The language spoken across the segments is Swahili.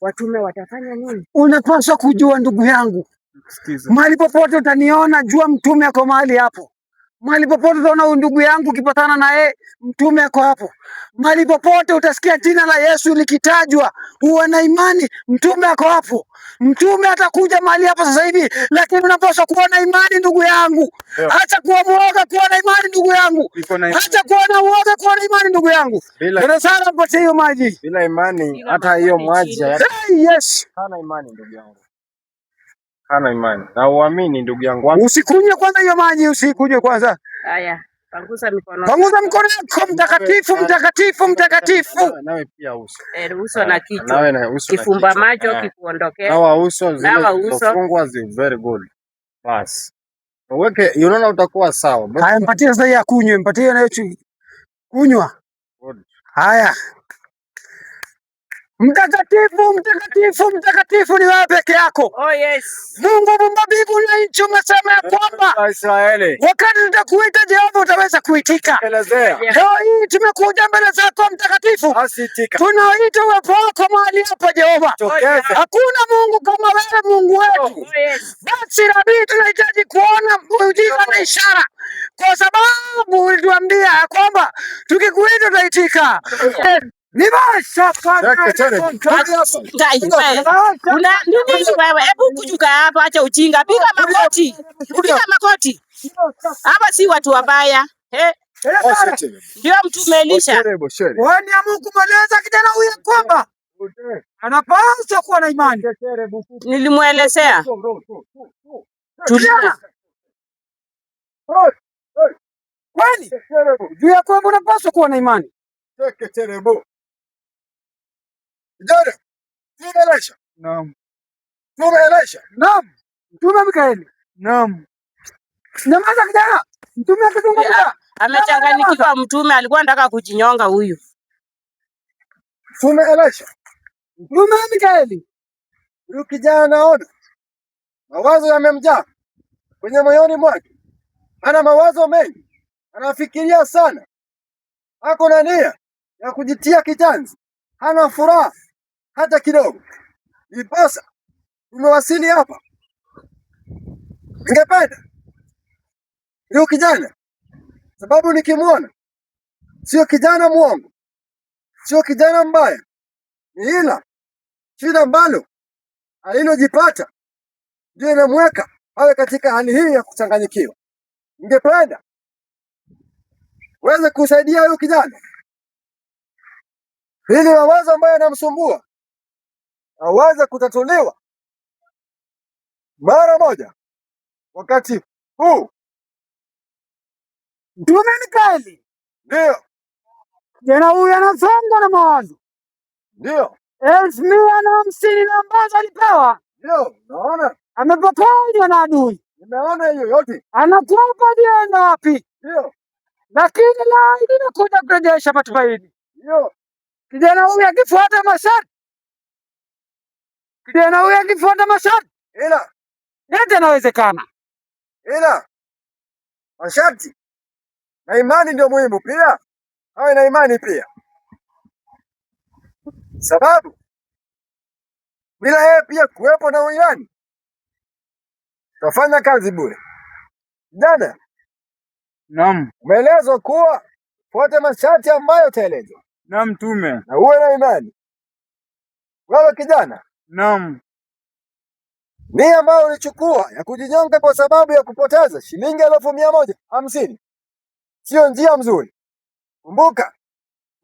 watume watafanya nini? Unapaswa kujua ndugu yangu, mahali popote utaniona, jua mtume ako mahali hapo. Mahali popote utaona ndugu yangu ukipatana na yeye, mtume ako hapo. Mahali popote utasikia jina la Yesu likitajwa, uwe na imani, mtume ako hapo. Mtume atakuja mahali hapo sasa hivi, lakini unapaswa kuwa na imani ndugu yangu. Acha kuwa mwoga, kuwa na imani ndugu yangu. Acha kuwa na uoga, kuwa na imani ndugu yangu. Ndio sana mpatie hiyo maji. Bila imani hata hiyo maji yes. Hana imani ndugu yangu. Hana imani. Na uamini ndugu yangu. Usikunywe kwanza hiyo maji, usikunywe kwanza. Haya, panguza mikono. Panguza mikono yako, mtakatifu, mtakatifu, mtakatifu. Nawe pia uso. Uso na kichwa. Nawe na uso. Kifumba macho kikuondokea. Nawa uso zilizofungwa zi very good. Bas. Uweke, unaona utakuwa sawa. Haya, mpatie sasa ya kunywe, mpatie na hiyo kunywa. Haya. Mtakatifu, mtakatifu, mtakatifu ni wewe peke yako. Oh yes. Mungu muumba mbingu na nchi, umesema ya kwamba Israeli, wakati tutakuita Jehova utaweza kuitika. Leo hii tumekuja mbele zako mtakatifu, tunaita uwepo wako mahali hapa Jehova. Hakuna Mungu kama wewe, Mungu wetu. Basi Rabii, tunahitaji kuona muujiza na ishara, kwa sababu ulituambia ya kwamba tukikuita tutaitika. Hebu kujuka hapa, acha ujinga, piga makoti, piga makoti. Hapa si watu wabaya, ndio mtume Elisha. Waniamua kumweleza kijana huyu kwamba anapaswa kuwa na imani. Nilimwelezea kwani juu ya kwamba unapaswa kuwa na imani. Naam. Mtume Mikaeli. Naam. Nyamaza kijana. Mtume akizungumza. Amechanganyikiwa mtume, alikuwa anataka kujinyonga huyu. Mtume Mikaeli. Huyu kijana naona mawazo yamemjaa kwenye moyoni mwake. Ana mawazo mengi. Anafikiria sana. Hako na nia ya kujitia kitanzi. Hana furaha hata kidogo. Ipasa tumewasili hapa. Ningependa huyu kijana, sababu nikimwona sio kijana mwongo, sio kijana mbaya, ni ila shida ambalo alilojipata ndio inamweka awe katika hali hii ya kuchanganyikiwa. Ningependa uweze kusaidia huyu kijana ili mawazo ambayo yanamsumbua aweze kutatuliwa mara moja wakati huu. Mtume Mikaeli. Ndio. Kijana huyu anasongwa na mawazo. Ndio. 1,150 ambazo alipewa. Ndio, naona. Amepokonywa na adui. Nimeona hiyo yote. Anakuomba niende wapi? Ndio. Lakini la inakuja kurejesha matumaini. Ndio. Kijana huyu akifuata masharti. Ila yote yanawezekana. Ila masharti na imani ndio muhimu pia. Awe na imani pia. Sababu bila yeye pia kuwepo na imani tafanya kazi bure. Dada. Naam. Umeelezwa kuwa fuate masharti ambayo utaelezwa. Naam mtume. Na uwe na imani. Wewe kijana. Naam. Nia ambayo ulichukua ya kujinyonga kwa sababu ya kupoteza shilingi 150 sio njia mzuri. Kumbuka,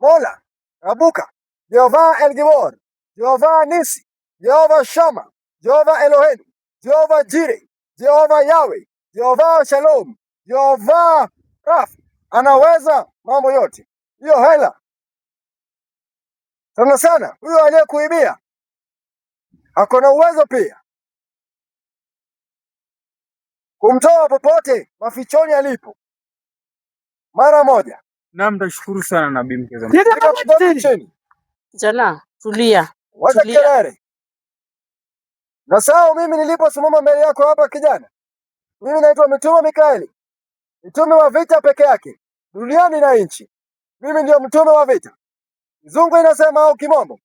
Mola, Rabuka, Jehova El Gibor, Jehova Nisi, Jehova Shama, Jehova Elohim, Jehova Jire, Jehova Yahweh, Jehova Shalom, Jehova Rafa, anaweza mambo yote. Hiyo hela sana sana, huyo aliyekuibia ako na uwezo pia kumtoa popote mafichoni alipo mara moja. Naam, tashukuru sana nabii mkeza. Jana, tulia. Wacha kelele. Na sawa, mimi niliposimama mbele yako hapa kijana, mimi naitwa Mtume Mikaeli, mtume wa vita peke yake duniani na nchi. Mimi ndio mtume wa vita. Mzungu inasema au kimombo,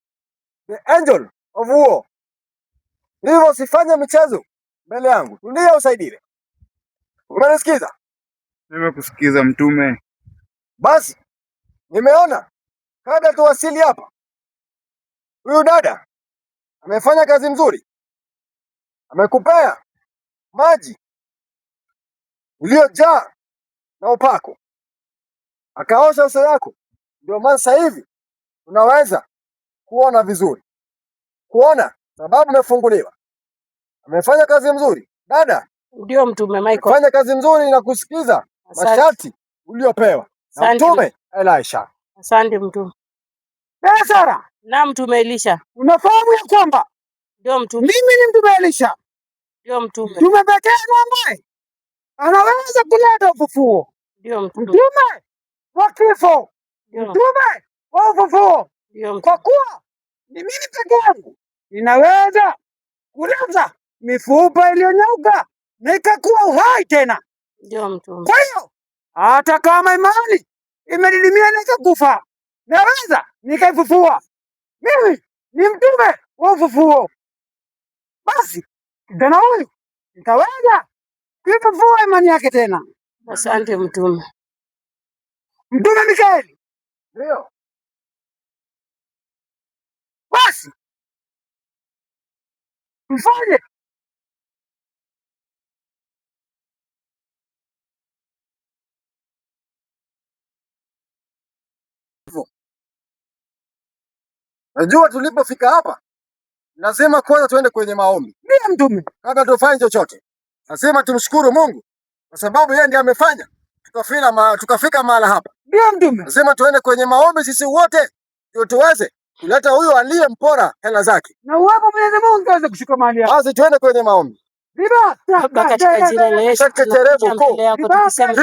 the angel ovu huo. Hivyo usifanye michezo mbele yangu. Tulia usaidie. Umenisikiza? Nimekusikiza Mtume. Basi nimeona kabla tuwasili hapa, huyu dada amefanya kazi nzuri, amekupea maji uliojaa na upako, akaosha uso yako. Ndio maana sasa hivi unaweza kuona vizuri, kuona sababu umefunguliwa. Amefanya kazi nzuri dada. Ndio Mtume Michael. Fanya kazi nzuri na kusikiza masharti uliopewa na Mtume Elisha. Asante Mtume. Sara. Na Mtume Elisha. Unafahamu ya kwamba ndio Mtume, mimi ni Mtume Elisha. Ndio Mtume. Mtume pekee ambaye anaweza kuleta ufufuo. Ndio Mtume. Mtume wa kifo. Mtume wa ufufuo. Kwa kuwa ni mimi peke yangu ninaweza kuleta mifupa iliyonyauka na ikakuwa uhai tena. Ndio Mtume. Kwa hiyo hata kama imani imedidimia na ikakufa, naweza nikaifufua. Mimi ni mtume wa ufufuo. Basi kijana huyu nitaweza kuifufua imani yake tena. Asante Mtume. Mtume Mikaeli. Ndio. Basi mfanye najua tulipofika hapa, lazima kwanza tuende kwenye maombi. Ndio Mtume. Kabla tufanye chochote, lazima tumshukuru Mungu kwa sababu yeye ndiye amefanya tukafika mahala hapa. Ndio Mtume. Lazima tuende kwenye maombi sisi wote ndio tuweze kuleta huyo aliyempora hela zake, na uwepo Mwenyezi Mungu aweze kushuka mahali hapa. Basi tuende kwenye maombi. Baba, katika jina la Yesu tunakuja mbele yako tukisema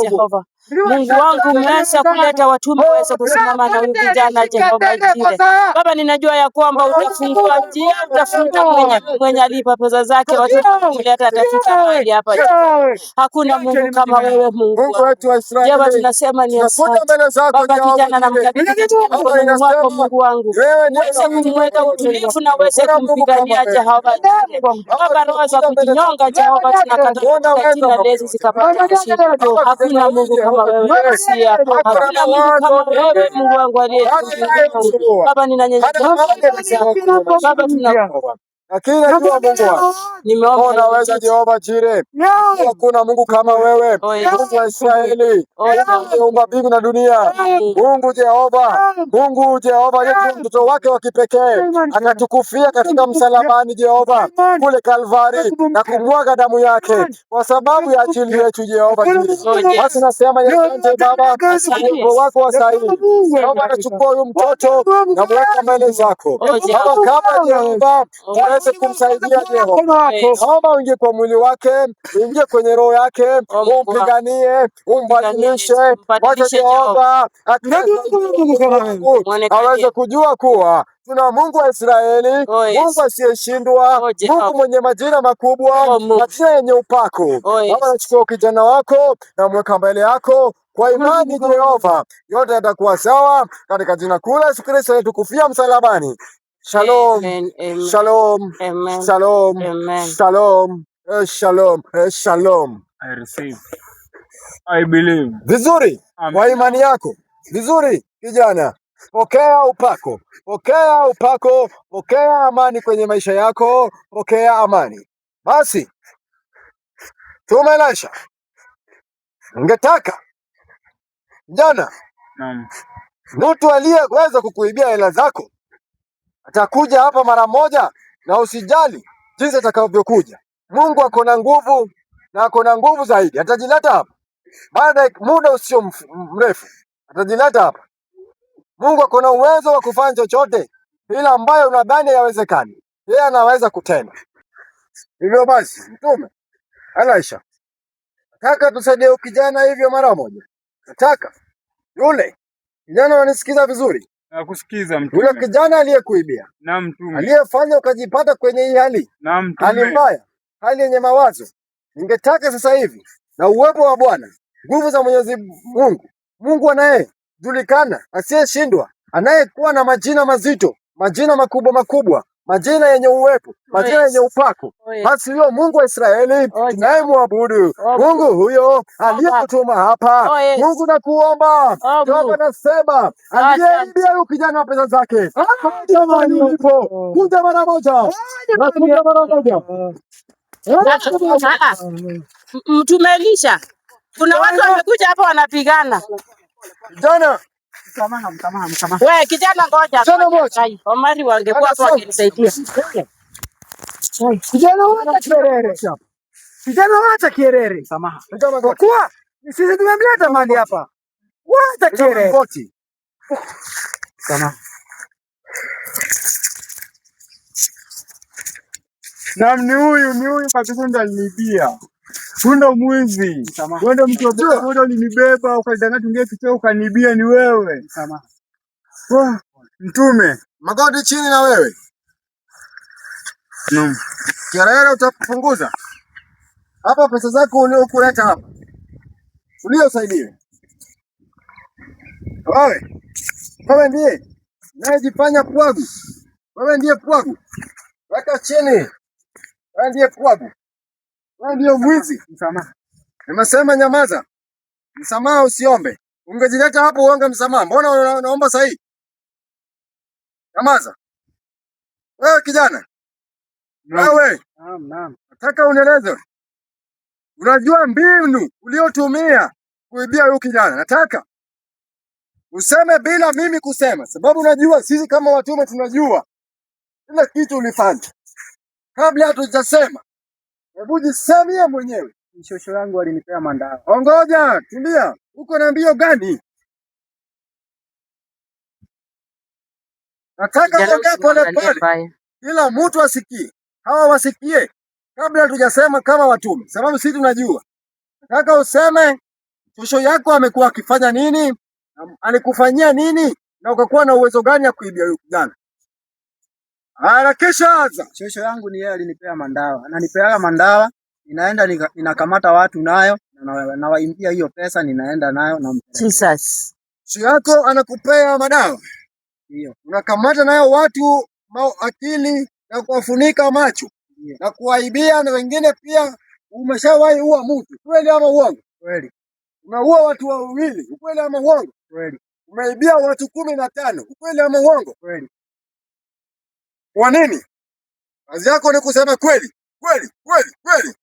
Jehova Mungu wangu, umeweza kuleta watume waweze kusimama na huyu kijana Jehova Jire. Baba, ninajua ya kwamba utafungua njia, utafuta mwenye alipa pesa zake, watu kuleta atafika mahali hapa. Hakuna Mungu kama wewe, Mungu wetu wa Israeli. Jehova, tunasema ni asante. Baba, kijana na mkabidhi katika mkono wako Mungu wangu, uweze kumweka utulivu na uweze kumpigania Jehova Jire. Baba, roho za kujinyonga Jehova tunakataa katika jina la Yesu zikapata kushindwa. Hakuna Mungu kama wewe, hakuna Mungu kama wewe, Mungu wangu aliye. Baba, ninanyenyekea Baba, tunakuomba lakini najua Mungu wangu, nimeomba unaweza Jehova Jire. Hakuna Mungu kama wewe, Mungu wa Israeli, umeumba mbingu na dunia. Mungu Jehova, Mungu Jehova, yeye mtoto wake wa kipekee akatukufia katika msalabani Jehova kule Kalvari na kumwaga damu yake kwa sababu ya ajili yetu Jehova Jire. Basi nasema asante Baba, Mungu wako wa Israeli. Baba, nachukua huyu mtoto na mweka mbele zako Baba, kama Jehova uweze kumsaidia Jehova. Naomba uingie kwa mwili wake, uingie kwenye roho yake, umpiganie, umbadilishe, wacha Jehova aweze kujua kuwa tuna Mungu wa Israeli, Mungu asiyeshindwa, Mungu mwenye majina makubwa, majina yenye upako. Baba, nachukua kijana wako na mweka mbele yako kwa imani Jehova, yote yatakuwa sawa katika jina kuu la Yesu Kristo aliyetukufia msalabani. Shalom, Amen. shalom, Amen. shalom, Amen. shalom, shalom, shalom. I receive. I believe. Vizuri kwa imani yako, vizuri kijana. Pokea upako, pokea upako, pokea amani kwenye maisha yako, pokea amani. Basi Mtume Elisha, ningetaka jana, mtu aliyeweza kukuibia hela zako atakuja hapa mara moja, na usijali jinsi atakavyokuja. Mungu ako na nguvu na ako na nguvu zaidi. Atajileta hapa baada ya muda usio mrefu, atajileta hapa. Mungu ako na uwezo wa kufanya chochote ila ambayo unadhani yawezekani, yeye anaweza kutenda. Hivyo basi, Mtume Elisha, nataka tusaidie kijana hivyo mara moja. Nataka yule kijana, wanisikiza vizuri? Nakusikiza Mtume. Yule kijana aliyekuibia, naam Mtume, aliyefanya ukajipata kwenye hii hali, naam Mtume, hali mbaya, hali yenye mawazo, ningetaka sasa hivi na uwepo wa Bwana, nguvu za Mwenyezi Mungu, Mungu anayejulikana, asiyeshindwa, anayekuwa na majina mazito, majina makubwa makubwa, majina yenye uwepo, majina yenye upako, basi huyo Mungu wa Israeli tunayemwabudu, Mungu huyo aliyekutuma hapa, Mungu nakuomba, Baba nasema, aliyeibia huyu kijana wa pesa zake, jamani ulipo, kuja mara moja, kuja mara moja. Mtume Elisha, kuna watu wamekuja hapa wanapigana. Kijana, wewe kijana, ngoja. Omari wangekuwa hapo wakinisaidia. Kijana wacha kierere. Kijana wacha kierere. Kwa kuwa sisi tumemleta mahali hapa. Wacha kierere. Na ni huyu kabisa ndo alinibia. Ndo mwizi. Wewe mtu boda ulinibeba ukadanganya tungie kichwa ukanibia, ni wewe. Mtume, magoti chini na wewe. Naam. Kiarara utapunguza. Hapa pesa zako uliokuleta hapa. Uliosaidia. Wewe ndiye unayejifanya pwagu. Wewe ndiye pwagu. Weka chini. Wewe ndiye pwagu. Wewe ndiye mwizi. Msamaha. Nimesema nyamaza. Msamaha usiombe. Ungejileta hapo uombe msamaha. Mbona unaomba sahihi? Nyamaza. Wewe kijana. Wewe. Naam. Nataka unieleze. Unajua mbinu uliotumia kuibia huyu kijana. Nataka useme bila mimi kusema, sababu unajua sisi kama watume tunajua kila kitu ulifanya. Kabla hatujasema, hebu jisemie mwenyewe. Mshosho wangu alinipea mandawa. Ongoja, tulia. Uko na mbio gani? Nataka ongea pole pole. Kila mtu asikie. Hawa wasikie. Kabla hatujasema kama watume, sababu sisi tunajua. Nataka useme shosho yako amekuwa akifanya nini? Alikufanyia nini? Na ukakuwa na uwezo gani ya kuibia huyu kijana? Harakisha anza. Shosho yangu ni yeye alinipea mandawa. Ananipea mandawa, ninaenda ninakamata watu nayo, na waimbia hiyo pesa, ninaenda nayo na Jesus. Shosho yako anakupea madawa. Ndio. Unakamata nayo watu akili na kuwafunika macho. Ndio. Na kuwaibia, na wengine pia umeshawahi ua mtu. Kweli ama uongo? Kweli. Umeua watu wawili. Ukweli ama uongo? Kweli. Umeibia watu 15. Ukweli ama uongo? Kweli. Kwa nini? Kazi yako ni kusema kweli. Kweli.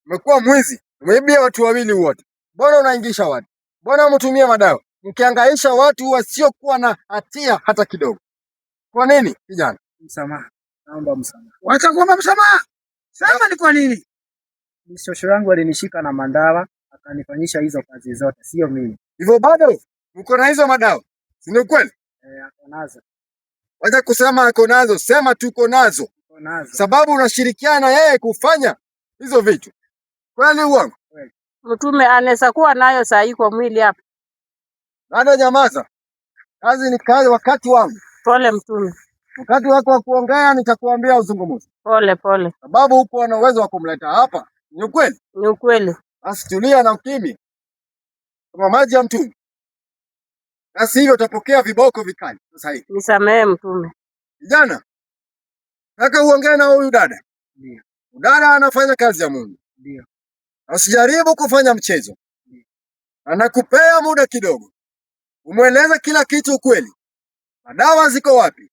Umekuwa mwizi. Umeibia watu wawili wote. Mbona unaingisha watu? Mbona umetumia madawa? Mkihangaisha watu wasiokuwa na hatia hata kidogo. Kwa nini, kijana? Msamaha. Naomba msamaha. Wacha kuomba msamaha. Sema ni kwa nini? Shosho yangu alinishika na mandawa, akanifanyisha hizo kazi zote, sio mimi. Hivyo bado uko na hizo madawa? Si ni kweli? Ako nazo. Wacha kusema ako nazo, sema tuko nazo. Ako nazo. Sababu unashirikiana na yeye kufanya hizo vitu. Kweli uongo? Kweli. Mtume anaweza kuwa nayo saa hii kwa mwili hapa. Bado nyamaza. Kazi ni kazi, wakati wangu. Pole mtume. Wakati wako wa kuongea nitakuambia uzungumze. Pole. Sababu huko ana uwezo wa kumleta hapa. Ni ukweli? Ni ukweli. Basi tulia na ukimya. Kama maji ya mtume. Basi hivyo utapokea viboko vikali sasa hivi. Nisamehe mtume. Kijana, nataka uongee na huyu dada. Ndio. Dada anafanya kazi ya Mungu. Ndio. Usijaribu kufanya mchezo. Anakupea muda kidogo. Umweleze kila kitu ukweli. Madawa ziko wapi?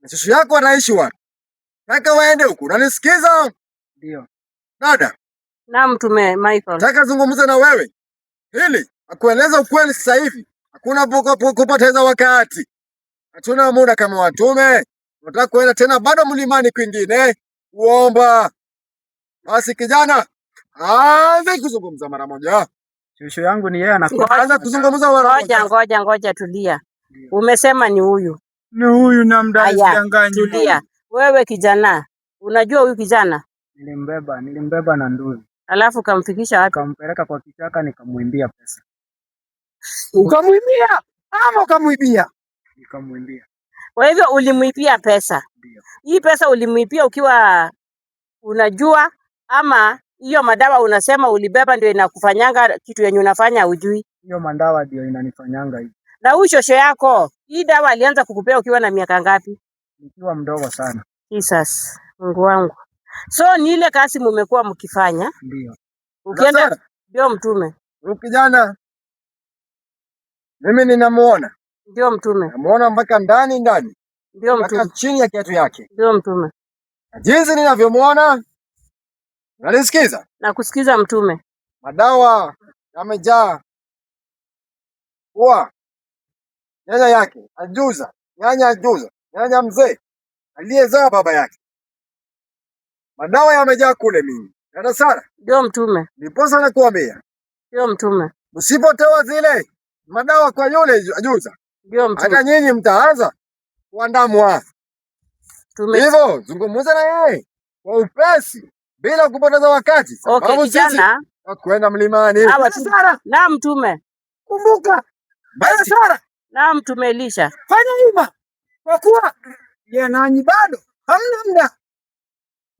Na shosho yako anaishi wapi? Nataka waende huku. Unanisikiza? Ndio. Dada. Na mtume Michael. Nataka zungumza na wewe. Hili akueleza ukweli sasa hivi. Hakuna kupoteza wakati. Hatuna muda kama watume. Tunataka kuenda tena bado mlimani kwingine kuomba. Basi kijana, anza kuzungumza mara moja. Shosho yangu ni yeye Anza kuzungumza mara moja. Ngoja tulia. Umesema ni huyu. Ni huyu na mdanganya. Tulia. Wewe kijana, unajua huyu kijana? Nilimbeba na ndugu. Alafu kamfikisha wapi? Kampeleka kwa kichaka, nikamwimbia pesa. Ukamwimbia ama ukamwibia? Nikamwimbia. Kwa hivyo ulimwibia pesa? Ndio. Hii pesa ulimwibia ukiwa unajua, ama hiyo madawa unasema ulibeba ndio inakufanyanga kitu yenye unafanya hujui? Hiyo madawa ndio inanifanyanga hivi. Na huyu shosho yako, hii dawa alianza kukupea ukiwa na miaka ngapi? nikiwa mdogo sana. Jesus, Mungu wangu. So ni ile kazi mmekuwa mkifanya? Ndio. Ukienda ndio mtume. Huyu kijana mimi ninamuona. Ndio mtume. Namuona mpaka ndani. Ndio mtume. Mpaka chini ya kiatu yake. Ndio mtume. Jinsi ninavyomuona, unanisikiza? Nakusikiza mtume. Madawa yamejaa kwa nyanya yake, nyanya mzee aliyezaa baba yake. Madawa yamejaa kule mingi. Dada Sara. Ndio mtume. Ndiposa nakuambia. Ndio mtume. Msipotoa zile madawa kwa yule ajuza. Ndio mtume. Hata nyinyi mtaanza kuandamwa. Hivyo zungumza na yeye kwa upesi bila kupoteza wakati. Sababu kijana kwenda mlimani. Sara. Na mtume. Kumbuka. Baya Sara. Na mtume Elisha. Fanya hima. Kwa kuwa yeye nanyi bado hamna muda.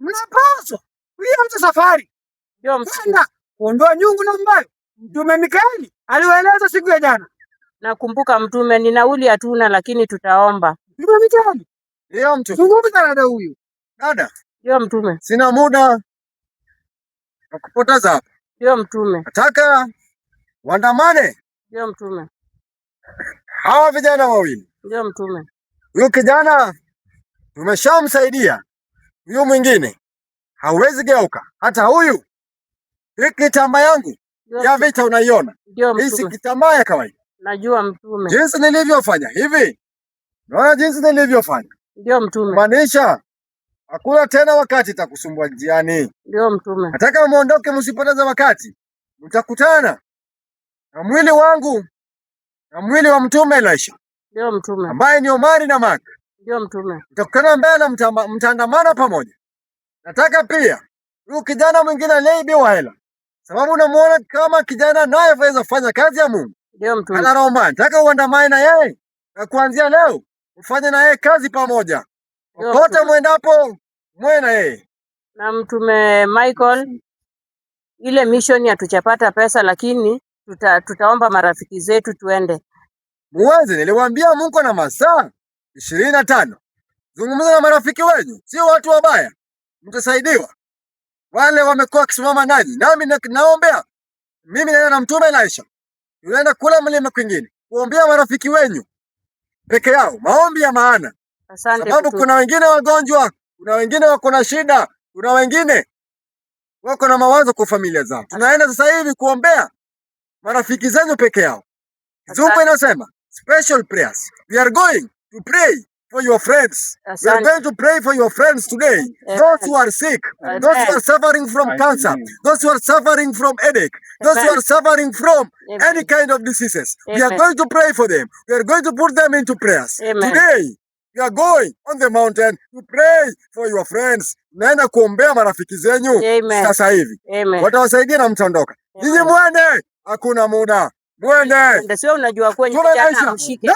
Mnapaswa kuianza safari. Ndio mtume. Kuondoa nyungu na mbaya. Mtume Mikaeli aliwaeleza siku ya jana. Nakumbuka mtume, ni nauli hatuna lakini tutaomba. Mtume Mikaeli. Ndio mtume. Zungumza na dada huyu. Dada. Ndio mtume. Sina muda wa kupoteza hapa. Ndio mtume. Nataka waandamane. Ndio mtume. Hawa vijana wawili. Ndio mtume. Huyu kijana tumeshamsaidia. Huyu mwingine hawezi geuka. Hata huyu. Hii kitambaa yangu ya vita unaiona? Ndio mtume. Hii si kitambaa ya kawaida. Najua mtume. Jinsi nilivyofanya hivi. Unaona jinsi nilivyofanya? Ndio mtume. Maanisha hakuna tena wakati takusumbua njiani. Ndio mtume. Nataka muondoke, msipoteze wakati. Mtakutana na mwili wangu na mwili wa mtume Elisha. Ndio mtume. Ambaye ni Omari na Mark. Ndio mtume. Mtakutana mbele, mtaandamana pamoja. Nataka pia huyu kijana mwingine aliyeibiwa hela, sababu namuona kama kijana naye aweza fanya kazi ya Mungu. Ndio mtume. Ana roho mbaya. Nataka uandamane na yeye na kuanzia leo ufanye na yeye kazi pamoja. Popote mwendapo mwe na yeye. Na mtume Michael, ile mission hatuchapata pesa lakini tutaomba marafiki zetu tuende. Muweze, niliwaambia Mungu na masaa 25. Zungumza na marafiki wenu, sio watu wabaya. Mtasaidiwa. Wale wamekuwa kisimama nanyi. Nami naombea. Mimi naenda na mtume Elisha. Tunaenda kula mlima kwingine. Kuombea marafiki wenu peke yao. Maombi ya maana. Asante. Sababu kuna wengine wagonjwa, kuna wengine wako na shida, kuna wengine wako na mawazo kwa familia zao. Tunaenda sasa hivi kuombea marafiki zenu peke yao. Kizungu inasema special prayers. We are going to pray for your friends. We are going to pray for your friends today. Those who are sick, those who are suffering from cancer, those who are suffering from headache, those who are suffering from any kind of diseases. We are going to pray for them. We are going to put them into prayers. Today, we are going on the mountain to pray for your friends. Naenda kuombea marafiki zenyu sasa hivi. Watawasaidia na mtaondoka. Nyinyi mwende, hakuna muda. Mwende. Sio unajua kwenye kijana mshike.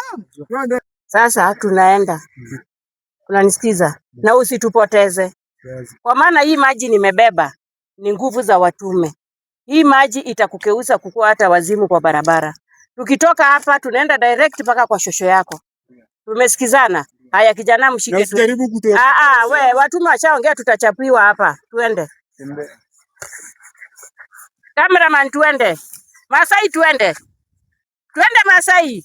Sasa tunaenda. Unanisikiza? Na usitupoteze. Kwa maana hii maji nimebeba ni nguvu za watume. Hii maji itakukeuza kukua hata wazimu kwa barabara. Tukitoka hapa tunaenda direct mpaka kwa shosho yako. Tumesikizana? Haya kijana mshike tu. We watume washaongea, tutachapiwa hapa. Tuende. Cameraman tuende. Masai tuende. Tuende Masai.